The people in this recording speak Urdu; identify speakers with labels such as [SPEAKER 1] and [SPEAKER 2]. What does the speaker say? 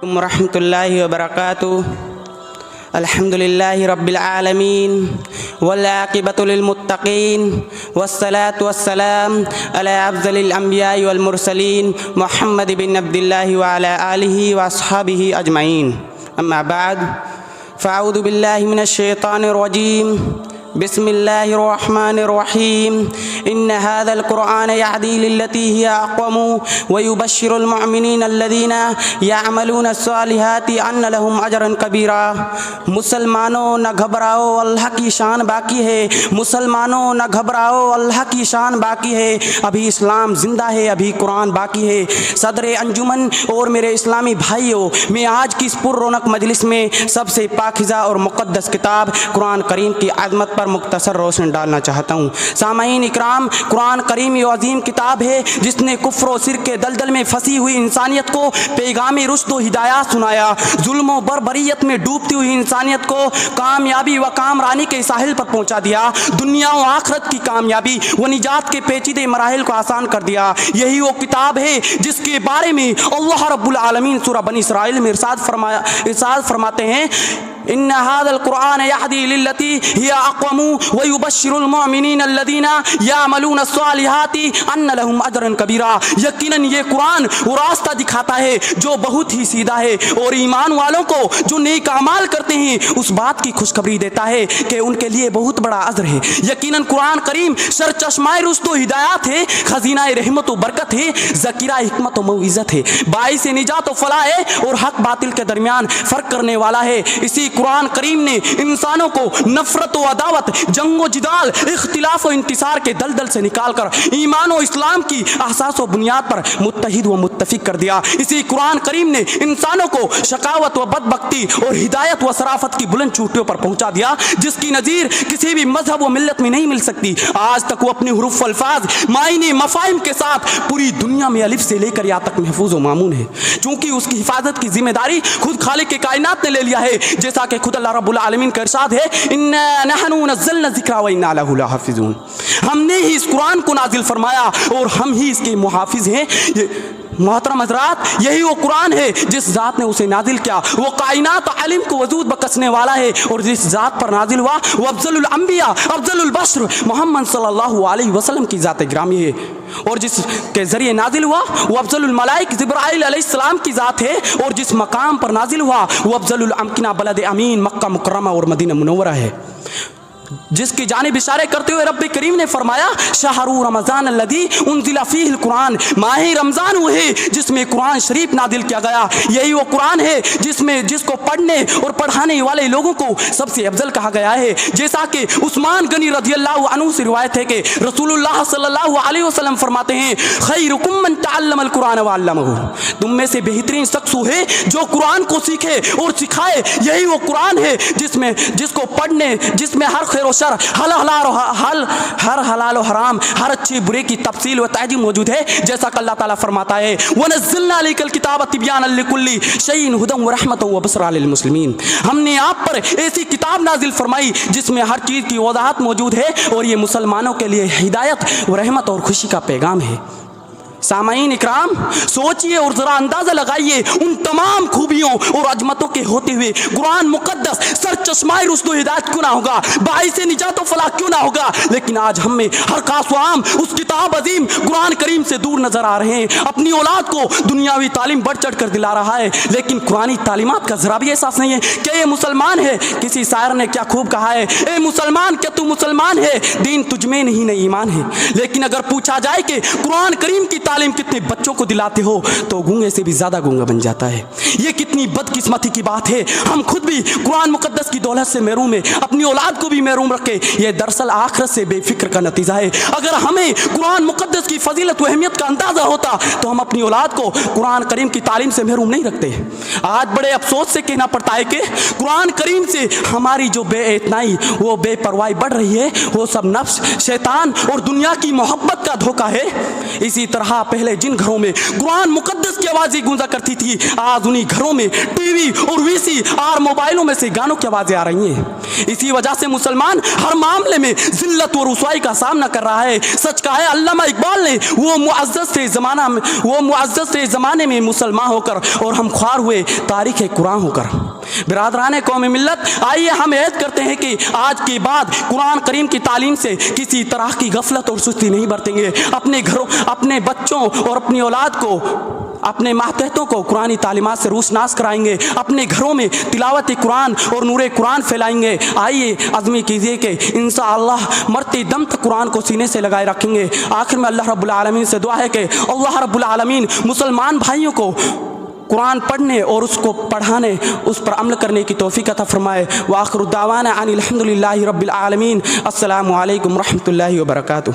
[SPEAKER 1] ورحمۃ اللہ وبرکاتہ۔ الحمد للہ رب العالمین والعاقبۃ للمتقین والصلاة والسلام علی افضل الانبیاء والمرسلین محمد بن عبد اللہ وعلی آلہ واصحابہ اجمعین، اما بعد فاعوذ باللہ من الشیطان الرجیم، بسم اللہ الرحمن الرحیم۔ ان هذا القرآن يهدي للتي هي اقوم ويبشر المؤمنين الذين يعملون الصالحات ان لهم اجرا کبیرا۔ مسلمانوں نہ گھبراؤ، اللہ کی شان باقی ہے۔ مسلمانوں نہ گھبراؤ، اللہ کی شان باقی ہے۔ ابھی اسلام زندہ ہے، ابھی قرآن باقی ہے۔ صدر انجمن اور میرے اسلامی بھائیوں، میں آج کی اس پر رونق مجلس میں سب سے پاکیزہ اور مقدس کتاب قرآن کریم کی عظمت پر مختصر روشن ڈالنا چاہتا ہوں۔ سامعین اکرام، قرآن کریم یہ عظیم کتاب ہے جس نے کفر و شرک کے دلدل میں پھنسی ہوئی انسانیت کو پیغام رشد و ہدایات سنایا، ظلم و بربریت میں ڈوبتی ہوئی انسانیت کو کامیابی و کامرانی کے ساحل پر پہنچا دیا، دنیا و آخرت کی کامیابی و نجات کے پیچیدے مراحل کو آسان کر دیا۔ یہی وہ کتاب ہے جس کے بارے میں اللہ رب العالمین سورہ بنی اسرائیل میں ارشاد فرماتے ہیں، ان هذا القرآن يهدي للتي هي اقوم ويبشر المؤمنين الذين يعملون الصالحات ان لهم اجرا كبيرا۔ یقیناً یہ قرآن وہ راستہ دکھاتا ہے جو بہت ہی سیدھا ہے، اور ایمان والوں کو جو نیک اعمال کرتے ہیں اس بات کی خوشخبری دیتا ہے کہ ان کے لیے بہت بڑا اجر ہے۔ یقیناً قرآن کریم سر چشمہ رشد و ہدایات ہے، خزینہ رحمت و برکت ہے، ذخیرہ حکمت و موعظت ہے، باعث نجات و فلاح ہے، اور حق باطل کے درمیان فرق کرنے والا ہے۔ اسی قرآن کریم نے انسانوں کو نفرت و عداوت، جنگ و جدال، اختلاف و انتصار کے دلدل سے نکال کر ایمان و اسلام کی احساس و بنیاد پر متحد و متفق کر دیا۔ اسی قرآن کریم نے انسانوں کو شقاوت و بدبختی اور ہدایت و شرافت کی بلند چوٹیوں پر پہنچا دیا جس کی نظیر کسی بھی مذہب و ملت میں نہیں مل سکتی۔ آج تک وہ اپنے حروف و الفاظ، معنی، مفاہیم کے ساتھ پوری دنیا میں الف سے لے کر یا تک محفوظ و مامون ہے، چونکہ اس کی حفاظت کی ذمہ داری خود خالق کے کائنات نے لے لیا ہے، جیسا کہ خود اللہ رب العالمین کا ارشاد ہے، انا نحن نزلنا الذکر وانا لہ لحافظون۔ ہم نے ہی اس قرآن کو نازل فرمایا اور ہم ہی اس کے محافظ ہیں۔ محترم حضرات، یہی وہ قرآن ہے جس ذات نے اسے نازل کیا، وہ کائنات علم کو وجود بخشنے والا ہے، اور جس ذات پر نازل ہوا وہ افضل الانبیاء، افضل البشر محمد صلی اللہ علیہ وسلم کی ذات گرامی ہے، اور جس کے ذریعے نازل ہوا وہ افضل الملائک جبرائیل علیہ السلام کی ذات ہے، اور جس مقام پر نازل ہوا وہ افضل الامکنہ بلد امین مکہ مکرمہ اور مدینہ منورہ ہے، جس کی جانب اشارے کرتے ہوئے رب کریم نے فرمایا، شہر رمضان الذی انزل فیہ القرآن، ماہ رمضان وہ ہے جس میں قرآن شریف نازل کیا گیا۔ یہی وہ قرآن ہے جس کو پڑھنے اور پڑھانے والے لوگوں کو سب سے افضل کہا گیا ہے، جیسا کہ عثمان غنی رضی اللہ عنہ سے روایت ہے کہ رسول اللہ صلی اللہ علیہ وسلم فرماتے ہیں، خیرکم من تعلم القرآن وعلمہ، تم میں سے بہترین شخص وہ ہے جو قرآن کو سیکھے اور سکھائے۔ یہی وہ قرآن ہے جس کو پڑھنے، جس میں ہر خیر و شر، ہر حلال و حرام، ہر اچھے برے کی تفصیل و تعجیب موجود ہے، جیسا کہ اللہ تعالیٰ فرماتا ہے، وَنَزِّلْنَا عَلَيْكَ الْكِتَابَ تِبْيَانًا لِكُلِّ شَيْءٍ هُدًى وَرَحْمَةً وَبُشْرَىٰ لِلْمُسْلِمِينَ۔ ہم نے آپ پر ایسی کتاب نازل فرمائی جس میں ہر چیز کی وضاحت موجود ہے، اور یہ مسلمانوں کے لیے ہدایت و رحمت اور خوشی کا پیغام ہے۔ سامعین اکرام، سوچئے اور ذرا اندازہ لگائیے ان تمام خوبیوں اور عظمتوں کے ہوتے ہوئے قرآن مقدس سر چشمہ رشد و ہدایت کیوں نہ ہوگا، باعث نجات و فلاح کیوں نہ ہوگا، لیکن آج ہم میں ہر خاص و عام اس کتاب عظیم قرآن کریم سے دور نظر آ رہے ہیں، اپنی اولاد کو دنیاوی تعلیم بڑھ چڑھ کر دلا رہا ہے، لیکن قرآنی تعلیمات کا ذرا بھی احساس نہیں ہے کہ یہ مسلمان ہے۔ کسی شاعر نے کیا خوب کہا ہے، اے مسلمان کیا تو مسلمان ہے، دین تجھ میں نہیں نہ ایمان ہے۔ لیکن اگر پوچھا جائے کہ قرآن کریم کی تعلیم کتنے بچوں کو دلاتے ہو تو گونگے سے بھی زیادہ گونگا بن جاتا ہے۔ یہ کتنی بدقسمتی کی بات ہے، ہم خود بھی قرآن مقدس کی دولت سے محروم ہیں، اپنی اولاد کو بھی محروم رکھے۔ یہ دراصل آخرت سے بے فکر کا نتیجہ ہے۔ اگر ہمیں قرآن مقدس کی فضیلت و اہمیت کا اندازہ ہوتا تو ہم اپنی اولاد کو قرآن کریم کی تعلیم سے محروم نہیں رکھتے۔ آج بڑے افسوس سے کہنا پڑتا ہے کہ قرآن کریم سے ہماری جو بے اعتنائی، وہ بے پرواہی بڑھ رہی ہے، وہ سب نفس، شیطان اور دنیا کی محبت کا دھوکہ ہے۔ اسی طرح پہلے جن گھروں میں قرآن مقدس کی آوازیں گونجا کرتی تھی، آج انہی گھروں میں ٹی وی اور وی سی آر موبائلوں میں سے گانوں کی آوازیں آ رہی ہیں۔ اسی وجہ سے مسلمان ہر معاملے میں ذلت اور رسوائی کا سامنا کر رہا ہے۔ سچ کہا ہے علامہ اقبال نے، وہ معزز سے زمانے میں مسلمان ہو کر اور ہم خوار ہوئے تاریخ قرآن ہو کر۔ برادران قوم ملت، آئیے ہم عہد کرتے ہیں کہ آج کے بعد قرآن کریم کی تعلیم سے کسی طرح کی غفلت اور سستی نہیں برتیں گے۔ اپنے گھروں، اپنے بچوں اور اپنی اولاد کو، اپنے ماتحتوں کو قرآنی تعلیمات سے روشناس کرائیں گے، اپنے گھروں میں تلاوت قرآن اور نور قرآن پھیلائیں گے۔ آئیے عزم کیجیے کہ انشاءاللہ مرتے دم تک قرآن کو سینے سے لگائے رکھیں گے۔ آخر میں اللہ رب العالمین سے دعا ہے کہ اللہ رب العالمین مسلمان بھائیوں کو قرآن پڑھنے اور اس کو پڑھانے، اس پر عمل کرنے کی توفیق عطا فرمائے۔ وآخر دعوانا ان الحمدللہ رب العالمین۔ السلام علیکم ورحمۃ اللہ وبرکاتہ۔